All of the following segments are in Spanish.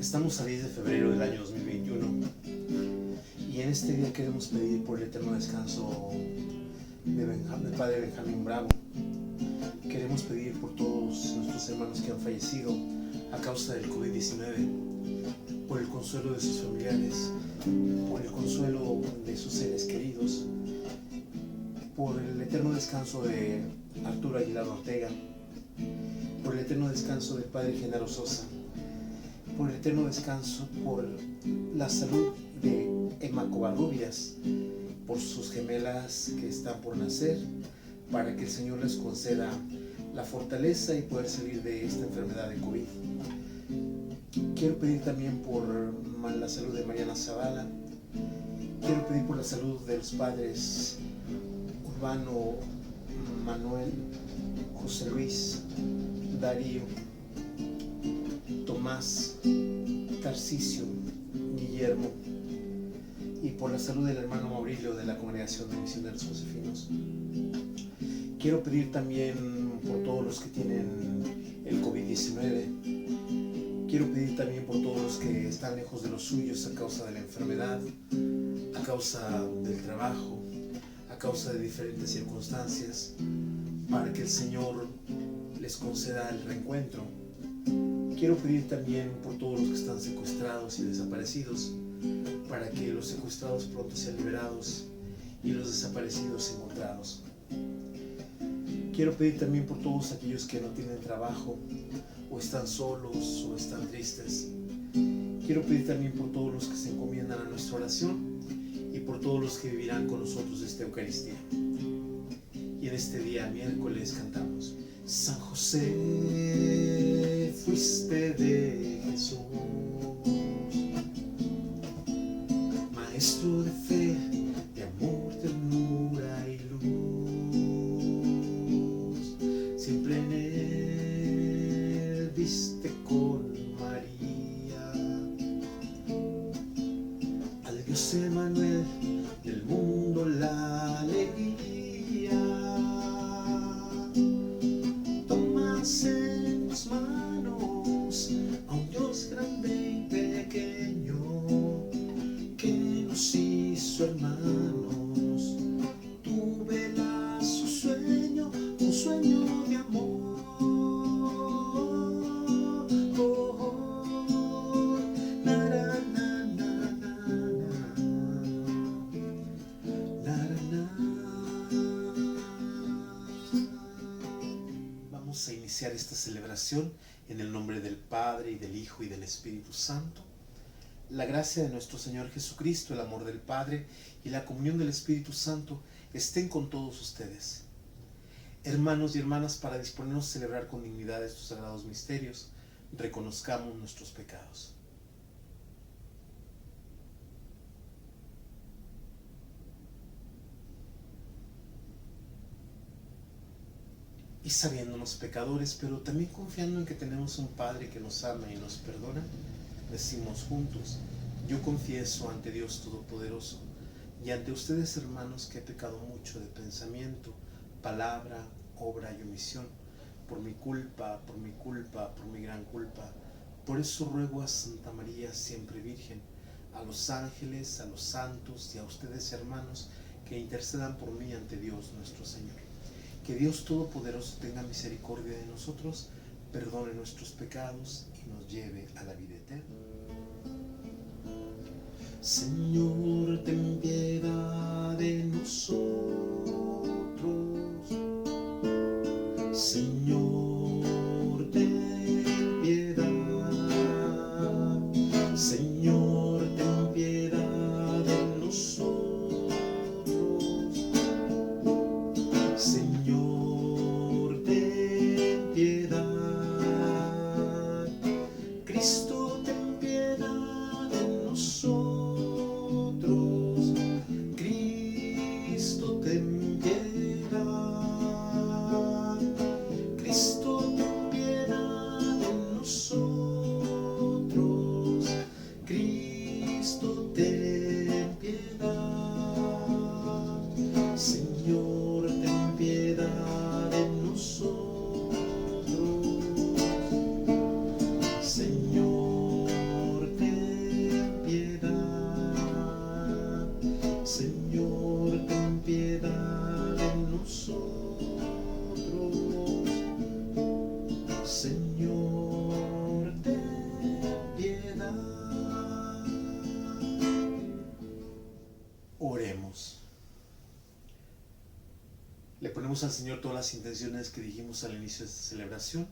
Estamos a 10 de febrero del año 2021 y en este día queremos pedir por el eterno descanso del Padre Benjamín Bravo. Queremos pedir por todos nuestros hermanos que han fallecido a causa del COVID-19, por el consuelo de sus familiares, por el consuelo de sus seres queridos, por el eterno descanso de Arturo Aguilar Ortega, por el eterno descanso del Padre Genaro Sosa, por el eterno descanso, por la salud de Emma Covarrubias, por sus gemelas que están por nacer, para que el Señor les conceda la fortaleza y poder salir de esta enfermedad de COVID. Quiero pedir también por la salud de Mariana Zavala. Quiero pedir por la salud de los padres Urbano, Manuel, José Luis, Darío, Tomás, Tarcisio, Guillermo, y por la salud del hermano Maurilio de la Congregación de Misioneros Josefinos. Quiero pedir también por todos los que tienen el COVID-19. Quiero pedir también por todos los que están lejos de los suyos a causa de la enfermedad, a causa del trabajo, a causa de diferentes circunstancias, para que el Señor les conceda el reencuentro. Quiero pedir también por todos los que están secuestrados y desaparecidos, para que los secuestrados pronto sean liberados y los desaparecidos encontrados. Quiero pedir también por todos aquellos que no tienen trabajo, o están solos, o están tristes. Quiero pedir también por todos los que se encomiendan a nuestra oración y por todos los que vivirán con nosotros esta Eucaristía. Y en este día, miércoles, cantamos: San José, fuiste de Jesús, maestro de fe, de amor, ternura y luz. Siempre en él viste con María al Dios Emmanuel, del mundo la alegría. Tomas en tus manos a un Dios grande y pequeño que nos hizo hermanos. Tú velas su sueño, un sueño de amor. Vamos a iniciar esta celebración en el nombre del Padre, y del Hijo, y del Espíritu Santo. La gracia de nuestro Señor Jesucristo, el amor del Padre y la comunión del Espíritu Santo estén con todos ustedes. Hermanos y hermanas, para disponernos a celebrar con dignidad estos sagrados misterios, reconozcamos nuestros pecados. Y sabiéndonos pecadores, pero también confiando en que tenemos un Padre que nos ama y nos perdona, decimos juntos: yo confieso ante Dios Todopoderoso y ante ustedes, hermanos, que he pecado mucho de pensamiento, palabra, obra y omisión, por mi culpa, por mi gran culpa. Por eso ruego a Santa María, siempre Virgen, a los ángeles, a los santos y a ustedes, hermanos, que intercedan por mí ante Dios nuestro Señor. Que Dios Todopoderoso tenga misericordia de nosotros, perdone nuestros pecados y nos lleve a la vida eterna. Señor, ten piedad de nosotros. Señor, ten piedad. Señor, ten piedad de nosotros. Señor, ten piedad. Cristo, ten piedad de nosotros. Cristo, ten piedad. Cristo, ten piedad de nosotros. Cristo, ten piedad. Señor, ten piedad de nosotros. Señor, Ponemos al Señor todas las intenciones que dijimos al inicio de esta celebración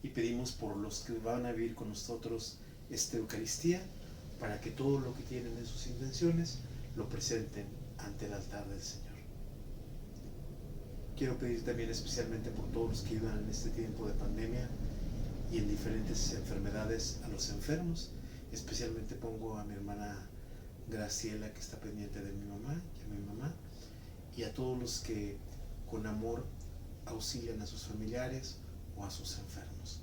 y pedimos por los que van a vivir con nosotros esta Eucaristía, para que todo lo que tienen en sus intenciones lo presenten ante el altar del Señor. Quiero pedir también especialmente por todos los que ayudan en este tiempo de pandemia y en diferentes enfermedades a los enfermos. Especialmente pongo a mi hermana Graciela, que está pendiente de mi mamá, y a mi mamá, y a todos los que con amor auxilian a sus familiares o a sus enfermos.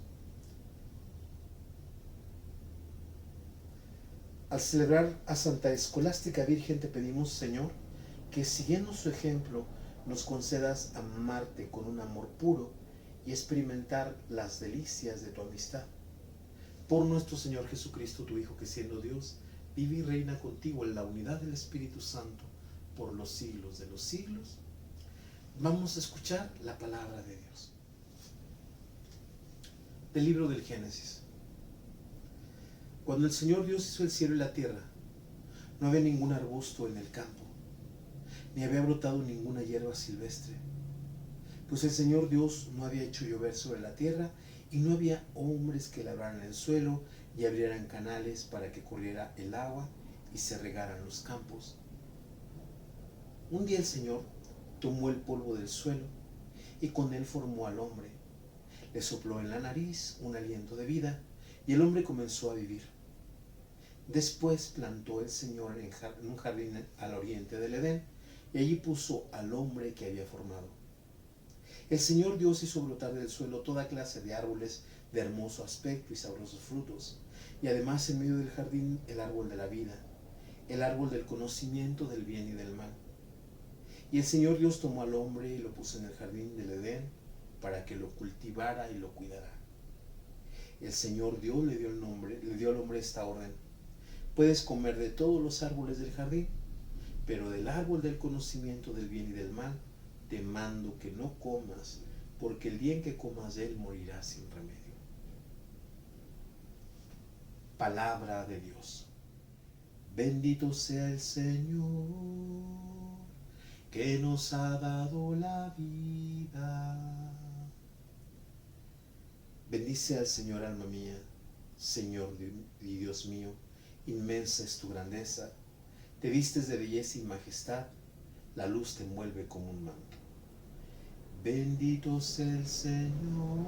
Al celebrar a Santa Escolástica Virgen, te pedimos, Señor, que siguiendo su ejemplo nos concedas amarte con un amor puro y experimentar las delicias de tu amistad. Por nuestro Señor Jesucristo, tu Hijo, que siendo Dios, vive y reina contigo en la unidad del Espíritu Santo por los siglos de los siglos. Vamos a escuchar la palabra de Dios. Del libro del Génesis. Cuando el Señor Dios hizo el cielo y la tierra, no había ningún arbusto en el campo, ni había brotado ninguna hierba silvestre, pues el Señor Dios no había hecho llover sobre la tierra, y no había hombres que labraran el suelo y abrieran canales para que corriera el agua y se regaran los campos. Un día el Señor tomó el polvo del suelo y con él formó al hombre. Le sopló en la nariz un aliento de vida y el hombre comenzó a vivir. Después plantó el Señor en un jardín al oriente del Edén y allí puso al hombre que había formado. El Señor Dios hizo brotar del suelo toda clase de árboles de hermoso aspecto y sabrosos frutos, y además en medio del jardín el árbol de la vida, el árbol del conocimiento del bien y del mal. Y el Señor Dios tomó al hombre y lo puso en el jardín del Edén para que lo cultivara y lo cuidara. El Señor Dios le dio al hombre esta orden: puedes comer de todos los árboles del jardín, pero del árbol del conocimiento del bien y del mal te mando que no comas, porque el día en que comas de él morirás sin remedio. Palabra de Dios. Bendito sea el Señor, que nos ha dado la vida. Bendice al Señor, alma mía. Señor y Dios mío, inmensa es tu grandeza. Te vistes de belleza y majestad, la luz te envuelve como un manto. Bendito sea el Señor,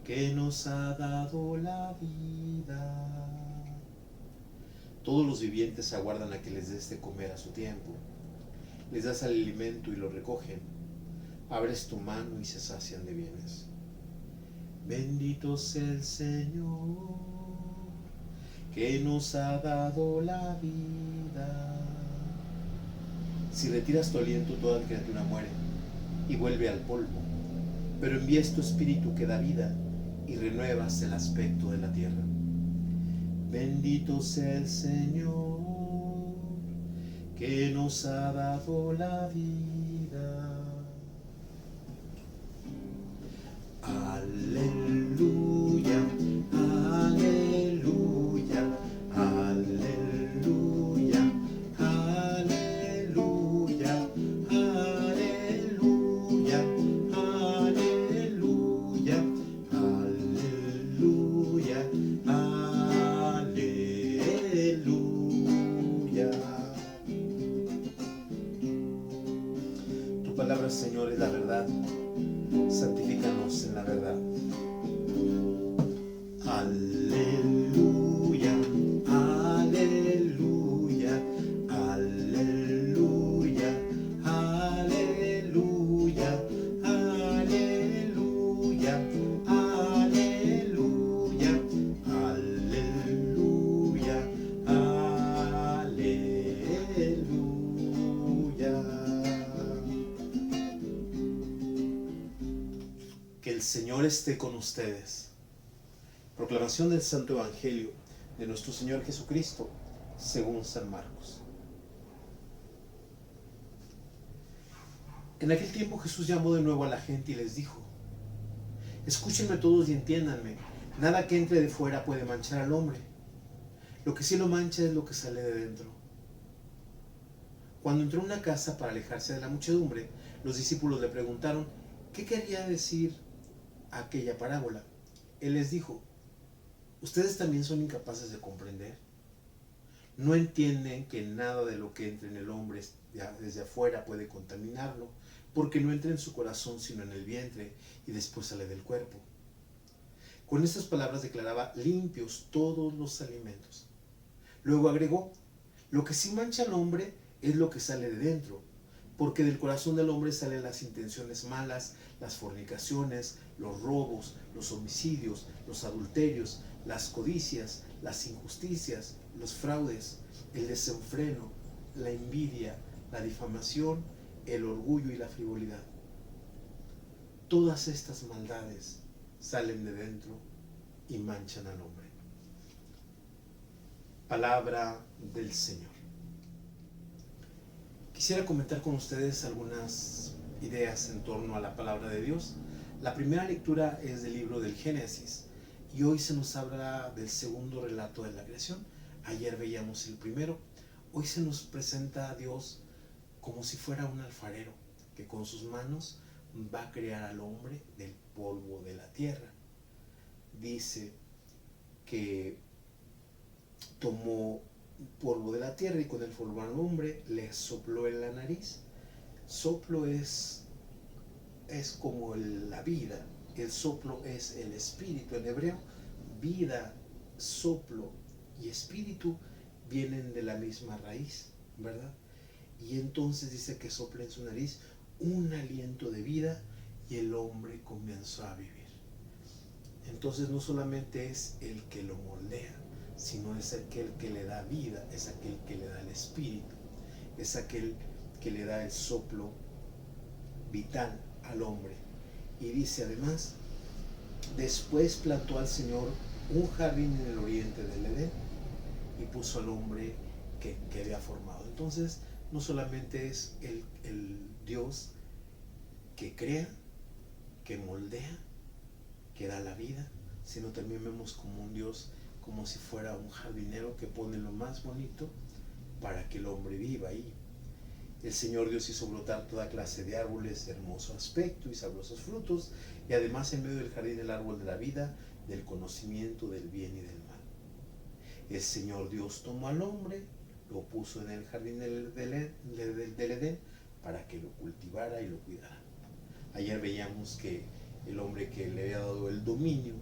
que nos ha dado la vida. Todos los vivientes aguardan a que les des de comer a su tiempo. Les das el alimento y lo recogen. Abres tu mano y se sacian de bienes. Bendito sea el Señor, que nos ha dado la vida. Si retiras tu aliento, toda criatura muere y vuelve al polvo, pero envías tu espíritu que da vida y renuevas el aspecto de la tierra. Bendito sea el Señor, que nos ha dado la vida. Aleluya, aleluya, aleluya, aleluya, aleluya, aleluya, aleluya, aleluya. Tu palabra, Señor, es la verdad. Santifícanos en la verdad. Aleluya, aleluya, aleluya, aleluya, aleluya, aleluya, aleluya, aleluya. Que el Señor esté con ustedes. Proclamación del Santo Evangelio de nuestro Señor Jesucristo según San Marcos. En aquel tiempo Jesús llamó de nuevo a la gente y les dijo: escúchenme todos y entiéndanme, nada que entre de fuera puede manchar al hombre. Lo que sí lo mancha es lo que sale de dentro. Cuando entró en una casa para alejarse de la muchedumbre, Los discípulos le preguntaron qué quería decir aquella parábola. Él les dijo: ¿ustedes también son incapaces de comprender? ¿No entienden que nada de lo que entra en el hombre desde afuera puede contaminarlo, porque no entra en su corazón sino en el vientre y después sale del cuerpo? Con estas palabras declaraba limpios todos los alimentos. Luego agregó: lo que sí mancha al hombre es lo que sale de dentro, porque del corazón del hombre salen las intenciones malas, las fornicaciones, los robos, los homicidios, los adulterios, las codicias, las injusticias, los fraudes, el desenfreno, la envidia, la difamación, el orgullo y la frivolidad. Todas estas maldades salen de dentro y manchan al hombre. Palabra del Señor. Quisiera comentar con ustedes algunas ideas en torno a la palabra de Dios. La primera lectura es del libro del Génesis y hoy se nos habla del segundo relato de la creación. Ayer veíamos el primero. Hoy se nos presenta a Dios como si fuera un alfarero que con sus manos va a crear al hombre del polvo de la tierra. Dice que tomó polvo de la tierra y con el formó al hombre, le sopló en la nariz. Soplo es como la vida. El soplo es el espíritu en hebreo. Vida, soplo y espíritu vienen de la misma raíz, ¿verdad? Y entonces dice que sopla en su nariz un aliento de vida y el hombre comenzó a vivir. Entonces no solamente es el que lo moldea, sino es aquel que le da vida, es aquel que le da el espíritu, es aquel que le da el soplo vital al hombre. Y dice además: después plantó al Señor un jardín en el oriente del Edén y puso al hombre que había formado. Entonces no solamente es el Dios que crea, que moldea, que da la vida, sino también vemos como un Dios, como si fuera un jardinero que pone lo más bonito para que el hombre viva ahí. El Señor Dios hizo brotar toda clase de árboles de hermoso aspecto y sabrosos frutos, y además en medio del jardín el árbol de la vida, del conocimiento del bien y del mal. El Señor Dios tomó al hombre, lo puso en el jardín del Edén para que lo cultivara y lo cuidara. Ayer veíamos que el hombre que le había dado el dominio,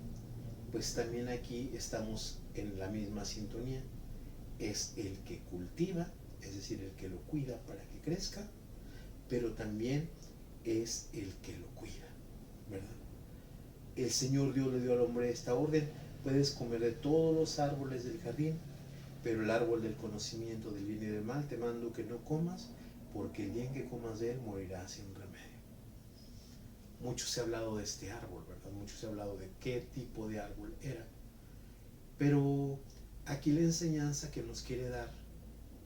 pues también aquí estamos en la misma sintonía. Es el que cultiva, es decir, el que lo cuida para que crezca, pero también es el que lo cuida, ¿verdad? El Señor Dios le dio al hombre esta orden: puedes comer de todos los árboles del jardín, pero el árbol del conocimiento del bien y del mal te mando que no comas, porque el día en que comas de él morirás sin remedio. Mucho se ha hablado de este árbol, ¿verdad? Mucho se ha hablado de qué tipo de árbol era. Pero aquí la enseñanza que nos quiere dar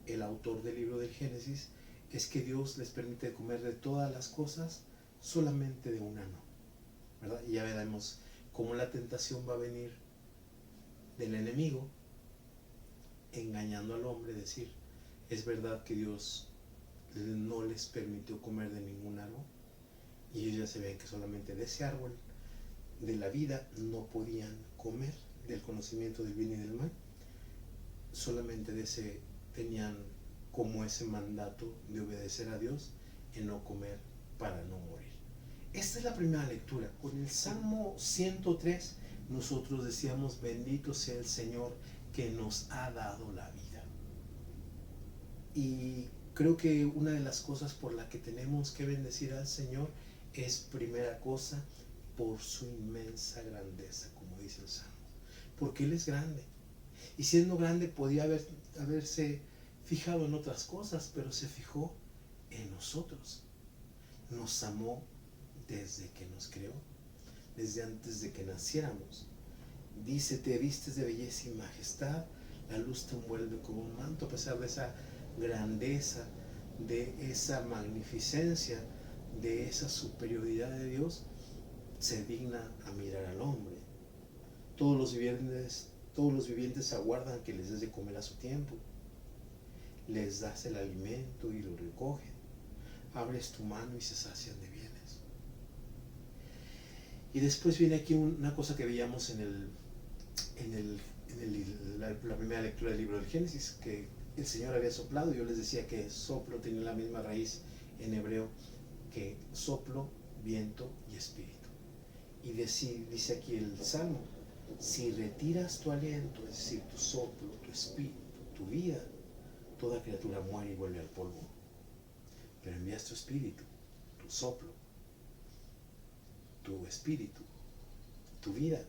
el autor del libro del Génesis es que Dios les permite comer de todas las cosas, solamente de una no, ¿verdad? Y ya veremos cómo la tentación va a venir del enemigo, engañando al hombre, decir: es verdad que Dios no les permitió comer de ningún árbol, y ellos ya se ven que solamente de ese árbol de la vida no podían comer, del conocimiento del bien y del mal, solamente de ese tenían como ese mandato de obedecer a Dios en no comer para no morir. Esta es la primera lectura. Con el Salmo 103 nosotros decíamos: bendito sea el Señor que nos ha dado la vida. Y creo que una de las cosas por la que tenemos que bendecir al Señor es, primera cosa, por su inmensa grandeza, como dice el Salmo, porque Él es grande, y siendo grande podía haberse fijado en otras cosas, pero se fijó en nosotros. Nos amó desde que nos creó, desde antes de que naciéramos. Dice: te vistes de belleza y majestad, la luz te envuelve como un manto. A pesar de esa grandeza, de esa magnificencia, de esa superioridad de Dios, se digna a mirar al hombre. Todos los vivientes aguardan que les des de comer a su tiempo. Les das el alimento y lo recogen. abres tu mano y se sacian de bienes. Y después viene aquí una cosa que veíamos la primera lectura del libro del Génesis, que el Señor había soplado. Yo les decía que soplo tiene la misma raíz en hebreo que soplo, viento y espíritu. Y dice aquí el Salmo: si retiras tu aliento, es decir, tu soplo, tu espíritu, tu vida, toda criatura muere y vuelve al polvo. Pero envías tu espíritu, tu soplo, tu espíritu, tu vida,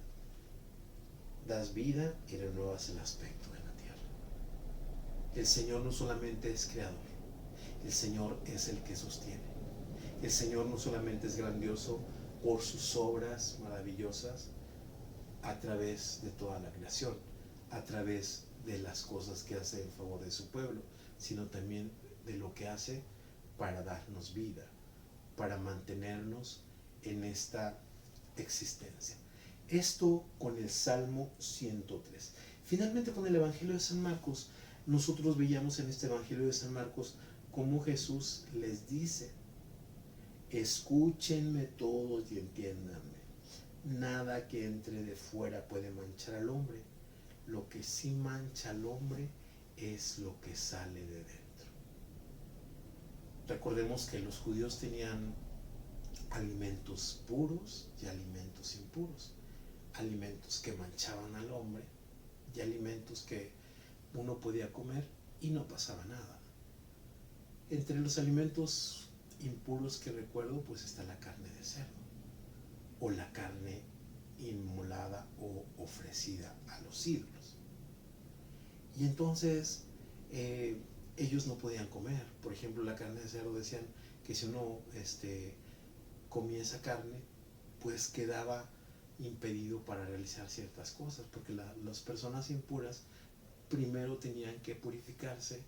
das vida y renuevas el aspecto de la tierra. El Señor no solamente es creador, el Señor es el que sostiene. El Señor no solamente es grandioso por sus obras maravillosas a través de toda la creación, a través de las cosas que hace en favor de su pueblo, sino también de lo que hace para darnos vida, para mantenernos en esta existencia. Esto con el Salmo 103. Finalmente, con el Evangelio de San Marcos, nosotros veíamos en este Evangelio de San Marcos cómo Jesús les dice: escúchenme todos y entiéndanme. Nada que entre de fuera puede manchar al hombre. Lo que sí mancha al hombre es lo que sale de dentro. Recordemos que los judíos tenían alimentos puros y alimentos impuros. Alimentos que manchaban al hombre y alimentos que uno podía comer y no pasaba nada. Entre los alimentos impuros que recuerdo, pues está la carne de cerdo, o la carne inmolada o ofrecida a los ídolos. Y entonces ellos no podían comer. Por ejemplo, la carne de cerdo, decían que si uno comía esa carne, pues quedaba impedido para realizar ciertas cosas, porque las personas impuras primero tenían que purificarse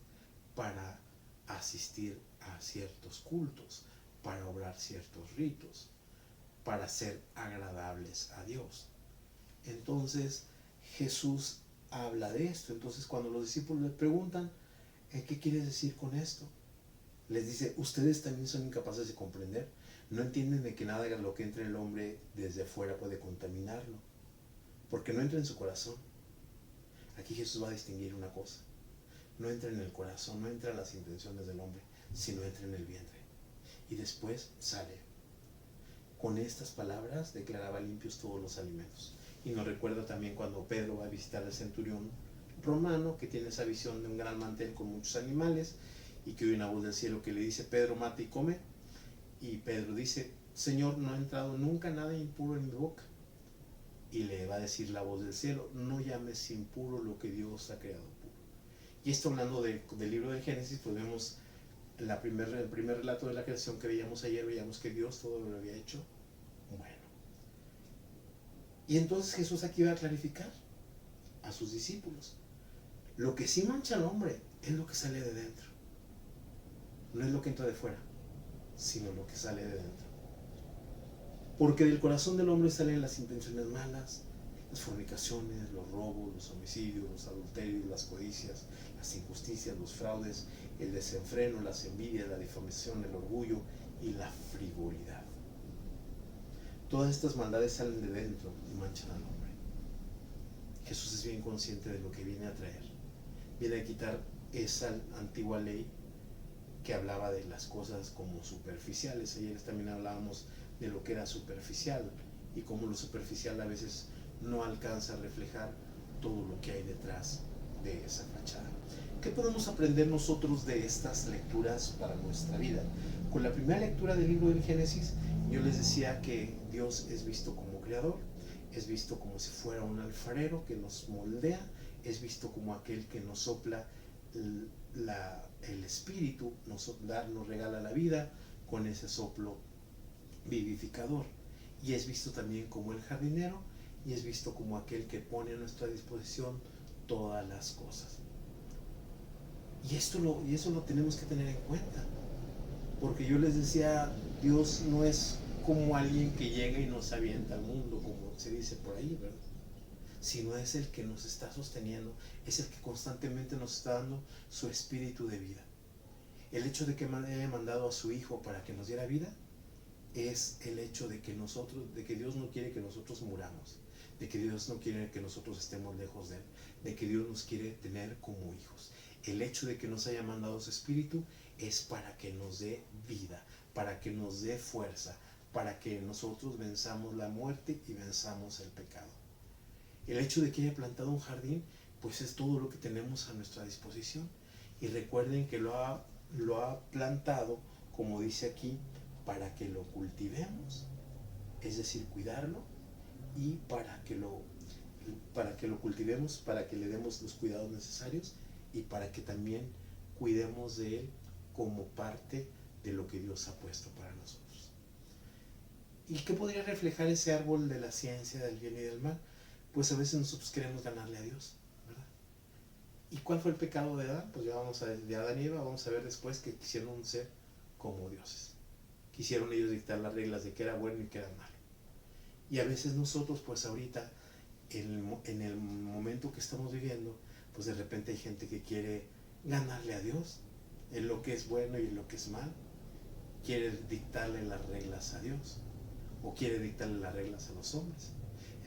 para asistir a ciertos cultos, para obrar ciertos ritos, para ser agradables a Dios. Entonces Jesús habla de esto. Entonces, cuando los discípulos le preguntan: ¿qué quieres decir con esto?, les dice: ustedes también son incapaces de comprender. No entienden de que nada de lo que entre en el hombre desde afuera puede contaminarlo, porque no entra en su corazón. Aquí Jesús va a distinguir una cosa: no entra en el corazón, no entra en las intenciones del hombre, sino entra en el vientre y después sale. Con estas palabras declaraba limpios todos los alimentos. Y nos recuerda también cuando Pedro va a visitar al centurión romano, que tiene esa visión de un gran mantel con muchos animales, y que oye una voz del cielo que le dice: Pedro, mata y come. Y Pedro dice: Señor, no ha entrado nunca nada impuro en mi boca. Y le va a decir la voz del cielo: no llames impuro lo que Dios ha creado puro. Y esto, hablando del libro del Génesis, pues vemos el primer relato de la creación que veíamos ayer. Veíamos que Dios todo lo había hecho bueno. Y entonces Jesús aquí va a clarificar a sus discípulos: lo que sí mancha al hombre es lo que sale de dentro, no es lo que entra de fuera, sino lo que sale de dentro. Porque del corazón del hombre salen las intenciones malas, las fornicaciones, los robos, los homicidios, los adulterios, las codicias, las injusticias, los fraudes, el desenfreno, las envidias, la difamación, el orgullo y la frivolidad. Todas estas maldades salen de dentro y manchan al hombre. Jesús es bien consciente de lo que viene a traer. Viene a quitar esa antigua ley que hablaba de las cosas como superficiales. Ayer también hablábamos de lo que era superficial y cómo lo superficial a veces no alcanza a reflejar todo lo que hay detrás de esa fachada. ¿Qué podemos aprender nosotros de estas lecturas para nuestra vida? Con la primera lectura del libro del Génesis, yo les decía que Dios es visto como creador, es visto como si fuera un alfarero que nos moldea, es visto como aquel que nos sopla el espíritu, nos regala la vida con ese soplo vivificador, y es visto también como el jardinero, y es visto como aquel que pone a nuestra disposición todas las cosas. Y eso lo tenemos que tener en cuenta, porque yo les decía, Dios no es como alguien que llega y nos avienta al mundo, como se dice por ahí, ¿verdad? Sino es el que nos está sosteniendo, es el que constantemente nos está dando su espíritu de vida. El hecho de que haya mandado a su Hijo para que nos diera vida es el hecho de que Dios no quiere que nosotros muramos, de que Dios no quiere que nosotros estemos lejos de Él, de que Dios nos quiere tener como hijos. El hecho de que nos haya mandado su Espíritu es para que nos dé vida, para que nos dé fuerza, para que nosotros venzamos la muerte y venzamos el pecado. El hecho de que haya plantado un jardín, pues es todo lo que tenemos a nuestra disposición. Y recuerden que lo ha plantado, como dice aquí, para que lo cultivemos, es decir, cuidarlo, y para que lo cultivemos, para que le demos los cuidados necesarios y para que también cuidemos de él como parte de lo que Dios ha puesto para nosotros. ¿Y qué podría reflejar ese árbol de la ciencia del bien y del mal? Pues a veces nosotros queremos ganarle a Dios, ¿verdad? ¿Y cuál fue el pecado de Adán? Pues ya de Adán y Eva vamos a ver después que quisieron ser como dioses. Quisieron ellos dictar las reglas de qué era bueno y qué era malo. Y a veces nosotros, pues ahorita, en el momento que estamos viviendo, pues de repente hay gente que quiere ganarle a Dios en lo que es bueno y en lo que es malo. Quiere dictarle las reglas a Dios, o quiere dictarle las reglas a los hombres.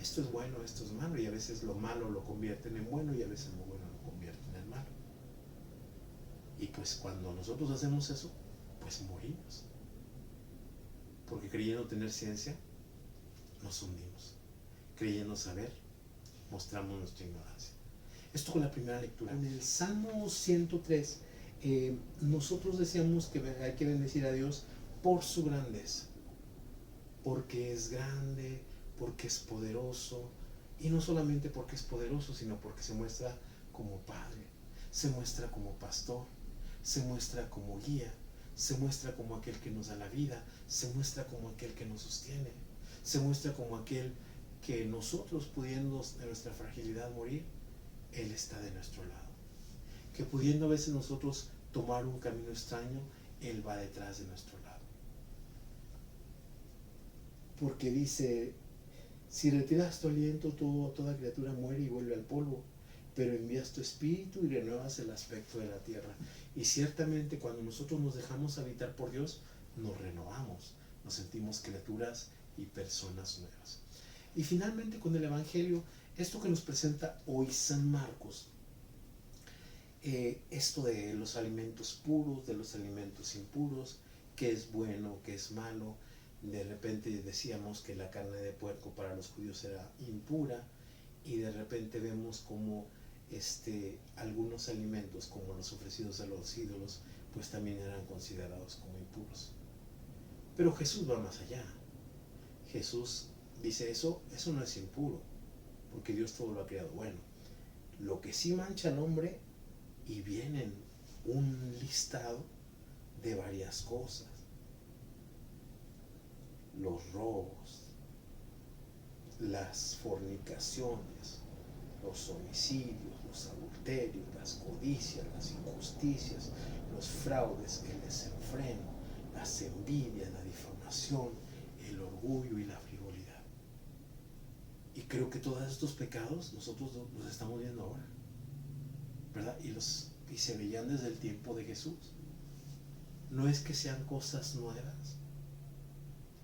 Esto es bueno, esto es malo, y a veces lo malo lo convierten en bueno y a veces lo bueno lo convierten en malo. Y pues cuando nosotros hacemos eso, pues morimos. Porque creyendo tener ciencia, nos hundimos. Creyendo saber, mostramos nuestra ignorancia. Esto con la primera lectura. En el Salmo 103, nosotros decíamos que hay que bendecir a Dios por su grandeza, porque es grande, porque es poderoso, y no solamente porque es poderoso, sino porque se muestra como Padre, se muestra como pastor, se muestra como guía, se muestra como aquel que nos da la vida, se muestra como aquel que nos sostiene, se muestra como aquel que nosotros, pudiendo de nuestra fragilidad morir, Él está de nuestro lado. Que pudiendo a veces nosotros tomar un camino extraño, Él va detrás de nuestro lado. Porque dice, si retiras tu aliento, toda criatura muere y vuelve al polvo, pero envías tu espíritu y renuevas el aspecto de la tierra. Y ciertamente cuando nosotros nos dejamos habitar por Dios, nos renovamos, nos sentimos criaturas y personas nuevas. Y finalmente con el Evangelio, esto que nos presenta hoy San Marcos, esto de los alimentos puros, de los alimentos impuros, qué es bueno, qué es malo. De repente decíamos que la carne de puerco para los judíos era impura, y de repente vemos como algunos alimentos, como los ofrecidos a los ídolos, pues también eran considerados como impuros. Pero Jesús va más allá. Jesús dice, eso no es impuro, porque Dios todo lo ha creado bueno. Lo que sí mancha al hombre, y vienen un listado de varias cosas: los robos, las fornicaciones, los homicidios, los adulterios, las codicias, las injusticias, los fraudes, el desenfreno, las envidias, la difamación, el orgullo y la frivolidad. Y creo que todos estos pecados nosotros los estamos viendo ahora, ¿verdad? Y se veían desde el tiempo de Jesús. No es que sean cosas nuevas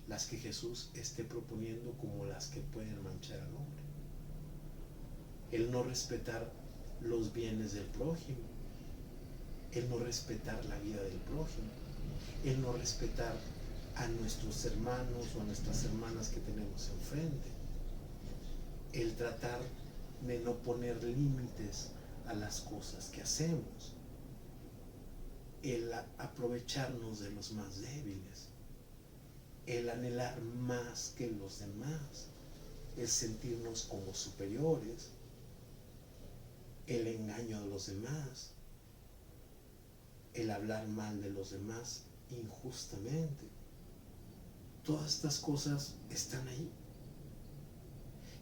las que Jesús esté proponiendo como las que pueden manchar al hombre. El no respetar los bienes del prójimo, el no respetar la vida del prójimo, el no respetar a nuestros hermanos o a nuestras hermanas que tenemos enfrente, el tratar de no poner límites a las cosas que hacemos, el aprovecharnos de los más débiles, el anhelar más que los demás, el sentirnos como superiores, el engaño de los demás, el hablar mal de los demás injustamente. Todas estas cosas están ahí.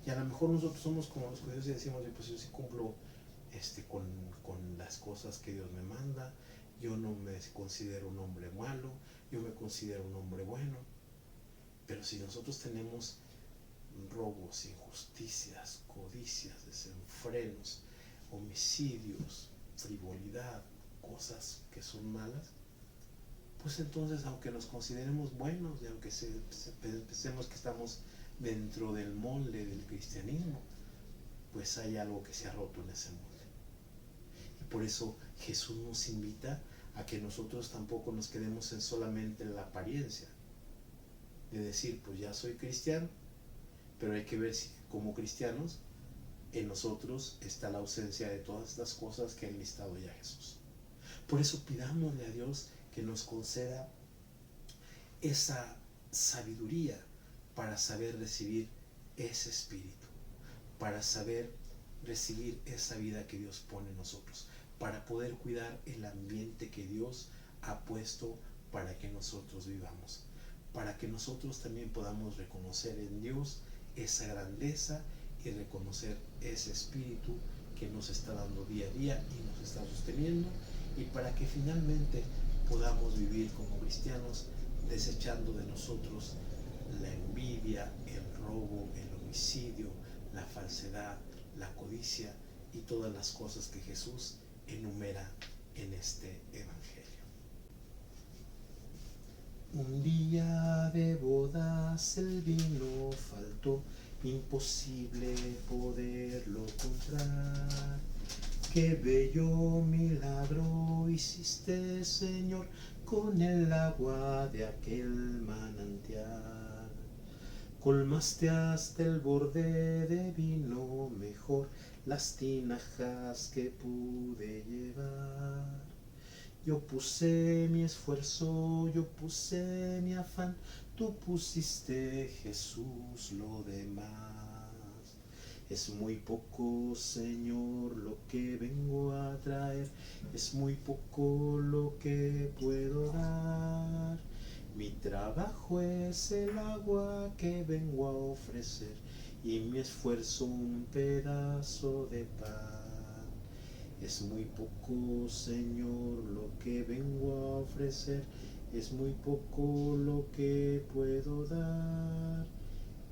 Y a lo mejor nosotros somos como los judíos y decimos, pues yo sí cumplo con las cosas que Dios me manda, yo no me considero un hombre malo, yo me considero un hombre bueno. Pero si nosotros tenemos robos, injusticias, codicias, desenfrenos, homicidios, frivolidad, cosas que son malas, pues entonces, aunque nos consideremos buenos y aunque pensemos que estamos dentro del molde del cristianismo, pues hay algo que se ha roto en ese molde. Y por eso Jesús nos invita a que nosotros tampoco nos quedemos en solamente la apariencia de decir, pues ya soy cristiano, pero hay que ver si como cristianos en nosotros está la ausencia de todas las cosas que ha enlistado ya Jesús. Por eso pidámosle a Dios que nos conceda esa sabiduría para saber recibir ese espíritu, para saber recibir esa vida que Dios pone en nosotros, para poder cuidar el ambiente que Dios ha puesto para que nosotros vivamos, para que nosotros también podamos reconocer en Dios esa grandeza y reconocer ese espíritu que nos está dando día a día y nos está sosteniendo, y para que finalmente podamos vivir como cristianos desechando de nosotros la envidia, el robo, el homicidio, la falsedad, la codicia y todas las cosas que Jesús enumera en este evangelio. Un día de bodas el vino faltó, imposible poderlo comprar. Qué bello milagro hiciste, Señor, con el agua de aquel manantial. Colmaste hasta el borde de vino mejor las tinajas que pude llevar. Yo puse mi esfuerzo, yo puse mi afán, tú pusiste, Jesús, lo demás. Es muy poco, Señor, lo que vengo a traer, es muy poco lo que puedo dar. Mi trabajo es el agua que vengo a ofrecer y mi esfuerzo un pedazo de pan. Es muy poco, Señor, lo que vengo a ofrecer, es muy poco lo que puedo dar.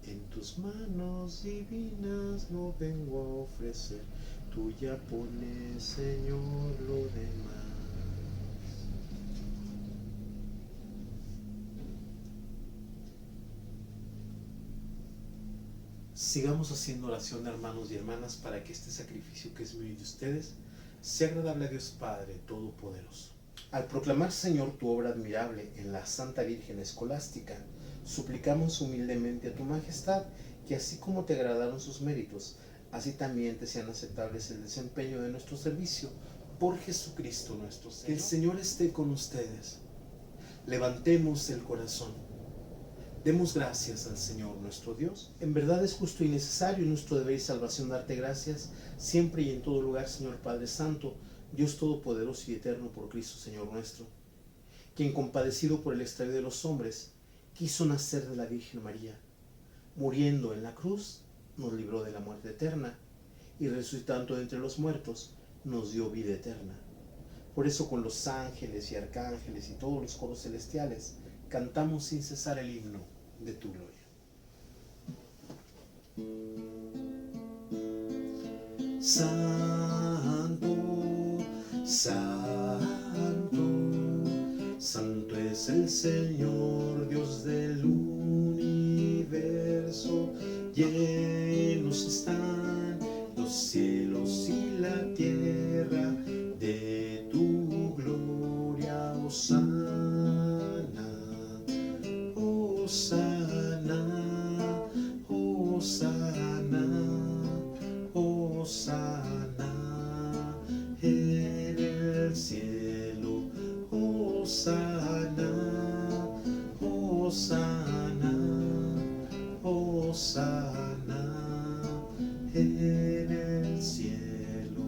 En tus manos divinas lo vengo a ofrecer, tú ya pones, Señor, lo demás. Sigamos haciendo oración, hermanos y hermanas, para que este sacrificio que es mío y de ustedes sea agradable a Dios Padre Todopoderoso. Al proclamar, Señor, tu obra admirable en la Santa Virgen Escolástica, suplicamos humildemente a tu Majestad que así como te agradaron sus méritos, así también te sean aceptables el desempeño de nuestro servicio por Jesucristo nuestro Señor. Que el Señor esté con ustedes. Levantemos el corazón. Demos gracias al Señor nuestro Dios. En verdad es justo y necesario nuestro deber y salvación darte gracias, siempre y en todo lugar, Señor Padre Santo, Dios Todopoderoso y Eterno, por Cristo Señor nuestro, quien compadecido por el extravío de los hombres, quiso nacer de la Virgen María, muriendo en la cruz, nos libró de la muerte eterna, y resucitando de entre los muertos, nos dio vida eterna. Por eso con los ángeles y arcángeles y todos los coros celestiales, cantamos sin cesar el himno de tu gloria. Santo, santo, santo es el Señor, Dios del universo. Llenos están los cielos y la tierra de tu gloria. Hosana, Hosana, Hosana, Hosana en el cielo. Hosana, Hosana, Hosana en el cielo.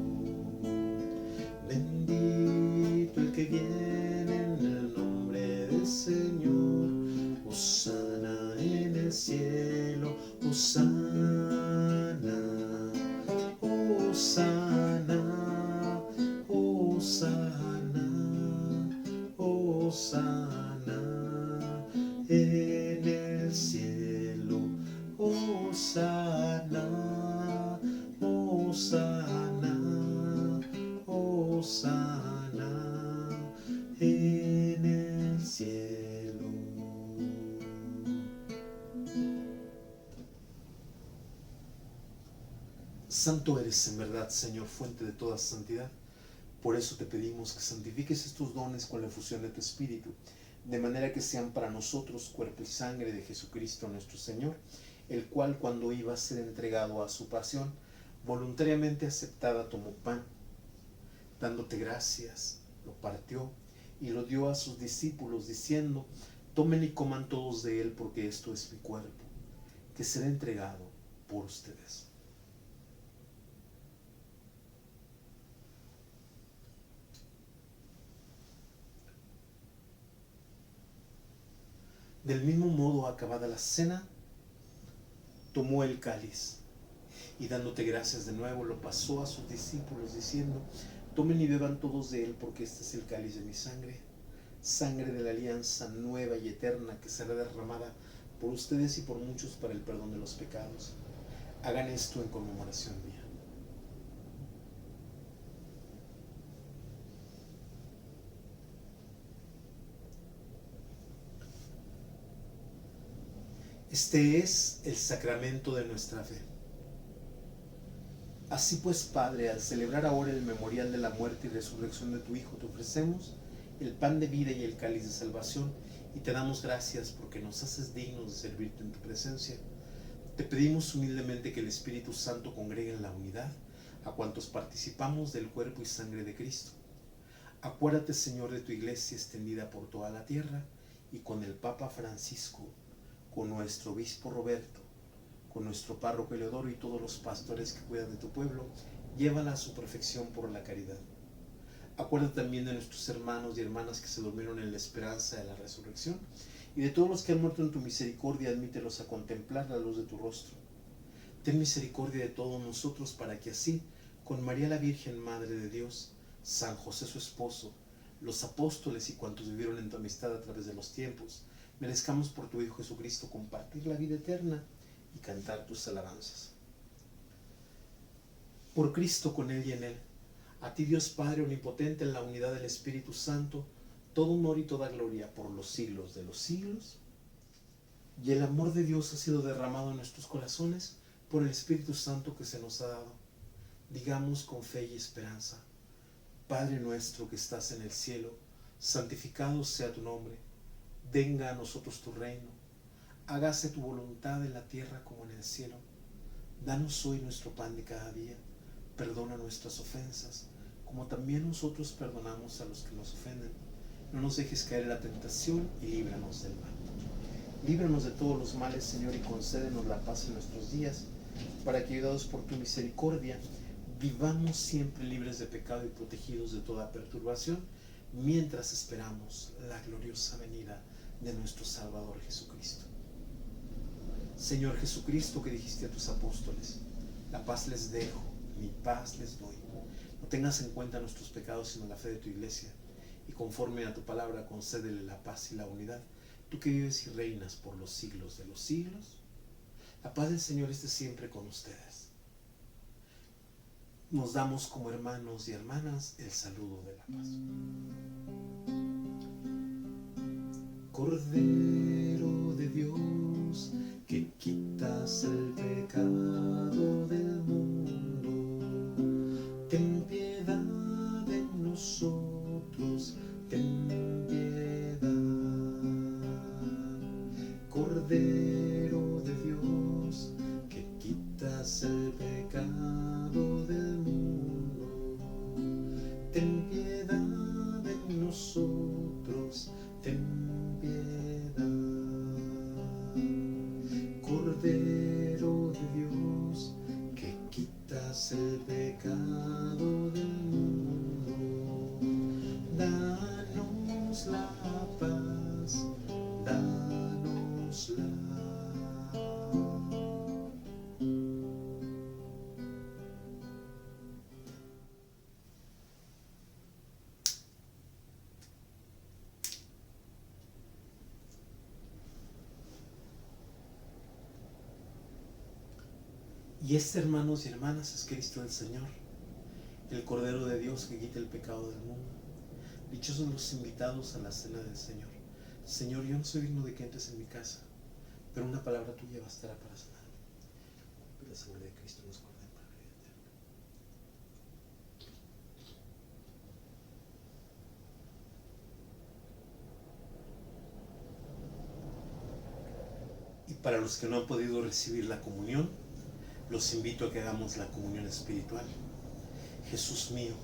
Bendito el que viene en el nombre del Señor. Hosana en el cielo. Hosana, Hosana, Hosana, Hosana en el cielo. Hosana, Hosana, Hosana en el cielo. Santo eres en verdad, Señor, fuente de toda santidad. Por eso te pedimos que santifiques estos dones con la efusión de tu Espíritu, de manera que sean para nosotros cuerpo y sangre de Jesucristo nuestro Señor, el cual, cuando iba a ser entregado a su pasión, voluntariamente aceptada, tomó pan, dándote gracias, lo partió y lo dio a sus discípulos, diciendo: tomen y coman todos de él, porque esto es mi cuerpo, que será entregado por ustedes. Del mismo modo, acabada la cena, tomó el cáliz y, dándote gracias de nuevo, lo pasó a sus discípulos, diciendo: tomen y beban todos de él, porque este es el cáliz de mi sangre, sangre de la alianza nueva y eterna, que será derramada por ustedes y por muchos para el perdón de los pecados. Hagan esto en conmemoración mía. Este es el sacramento de nuestra fe. Así pues, Padre, al celebrar ahora el memorial de la muerte y resurrección de tu Hijo, te ofrecemos el pan de vida y el cáliz de salvación, y te damos gracias porque nos haces dignos de servirte en tu presencia. Te pedimos humildemente que el Espíritu Santo congregue en la unidad a cuantos participamos del cuerpo y sangre de Cristo. Acuérdate, Señor, de tu iglesia extendida por toda la tierra, y con el Papa Francisco, con nuestro obispo Roberto, con nuestro párroco Eleodoro y todos los pastores que cuidan de tu pueblo, llévala a su perfección por la caridad. Acuérdate también de nuestros hermanos y hermanas que se durmieron en la esperanza de la resurrección, y de todos los que han muerto en tu misericordia, admítelos a contemplar la luz de tu rostro. Ten misericordia de todos nosotros, para que así, con María la Virgen, Madre de Dios, San José su esposo, los apóstoles y cuantos vivieron en tu amistad a través de los tiempos, merezcamos por tu Hijo Jesucristo compartir la vida eterna y cantar tus alabanzas. Por Cristo, con Él y en Él, a ti, Dios Padre omnipotente, en la unidad del Espíritu Santo, todo honor y toda gloria por los siglos de los siglos. Y el amor de Dios ha sido derramado en nuestros corazones por el Espíritu Santo que se nos ha dado. Digamos con fe y esperanza: Padre nuestro que estás en el cielo, santificado sea tu nombre. Venga a nosotros tu reino. Hágase tu voluntad en la tierra como en el cielo. Danos hoy nuestro pan de cada día. Perdona nuestras ofensas, como también nosotros perdonamos a los que nos ofenden. No nos dejes caer en la tentación, y líbranos del mal. Líbranos de todos los males, Señor, y concédenos la paz en nuestros días, para que, ayudados por tu misericordia, vivamos siempre libres de pecado y protegidos de toda perturbación, mientras esperamos la gloriosa venida de nuestro Salvador Jesucristo. Señor Jesucristo, que dijiste a tus apóstoles: la paz les dejo, mi paz les doy. No tengas en cuenta nuestros pecados, sino la fe de tu iglesia, y conforme a tu palabra concédele la paz y la unidad, tú que vives y reinas por los siglos de los siglos. La paz del Señor esté siempre con ustedes. Nos damos como hermanos y hermanas el saludo de la paz. Cordero de Dios, que quitas el pecado del mundo, ten piedad de nosotros, ten piedad. Cordero de Dios, que quitas el pecado del mundo, ten piedad de nosotros, ten piedad. Cordero de Dios, que quitas el pecado del mundo, danos la paz, danos la. Y este, hermanos y hermanas, es Cristo el Señor, el Cordero de Dios que quita el pecado del mundo. Dichosos los invitados a la cena del Señor. Señor, yo no soy digno de que entres en mi casa, pero una palabra tuya bastará para sanar. La sangre de Cristo nos guarda para la vida eterna. Para los que no han podido recibir la comunión, los invito a que hagamos la comunión espiritual. Jesús mío,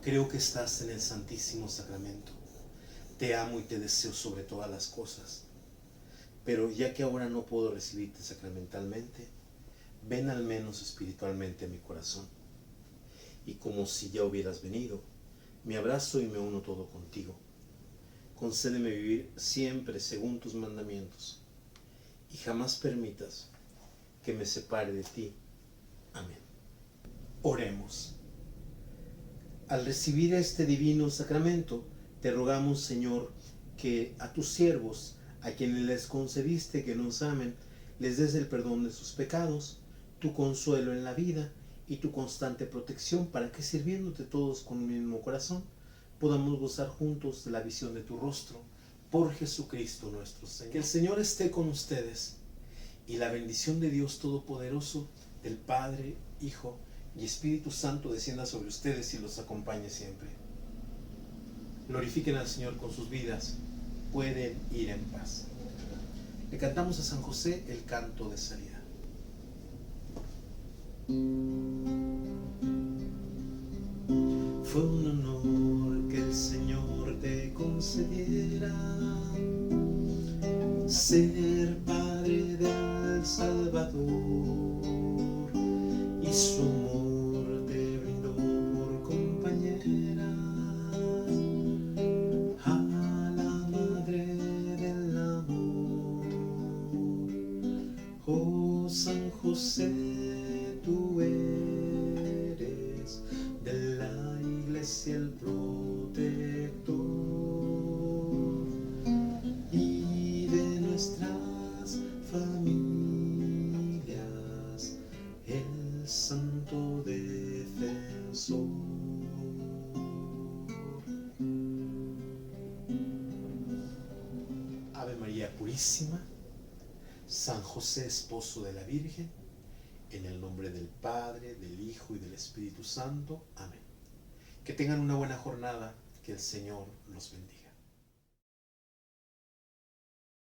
creo que estás en el Santísimo Sacramento. Te amo y te deseo sobre todas las cosas. Pero ya que ahora no puedo recibirte sacramentalmente, ven al menos espiritualmente a mi corazón. Y como si ya hubieras venido, me abrazo y me uno todo contigo. Concédeme vivir siempre según tus mandamientos y jamás permitas que me separe de ti. Amén. Oremos. Al recibir este divino sacramento, te rogamos, Señor, que a tus siervos, a quienes les concediste que nos amen, les des el perdón de sus pecados, tu consuelo en la vida y tu constante protección, para que, sirviéndote todos con un mismo corazón, podamos gozar juntos de la visión de tu rostro, por Jesucristo nuestro Señor. Que el Señor esté con ustedes, y la bendición de Dios Todopoderoso, del Padre, Hijo y Espíritu Santo descienda sobre ustedes y los acompañe siempre. Glorifiquen al Señor con sus vidas, pueden ir en paz. Le cantamos a San José el canto de salida. Fue un honor que el Señor te concediera ser padre del Salvador, y su amor te brindó por compañera a la Madre del Amor. Oh San José, tú eres de la Iglesia el protector y de nuestras familias el santo defensor. Ave María Purísima, San José, esposo de la Virgen, en el nombre del Padre, del Hijo y del Espíritu Santo. Amén. Que tengan una buena jornada, que el Señor los bendiga.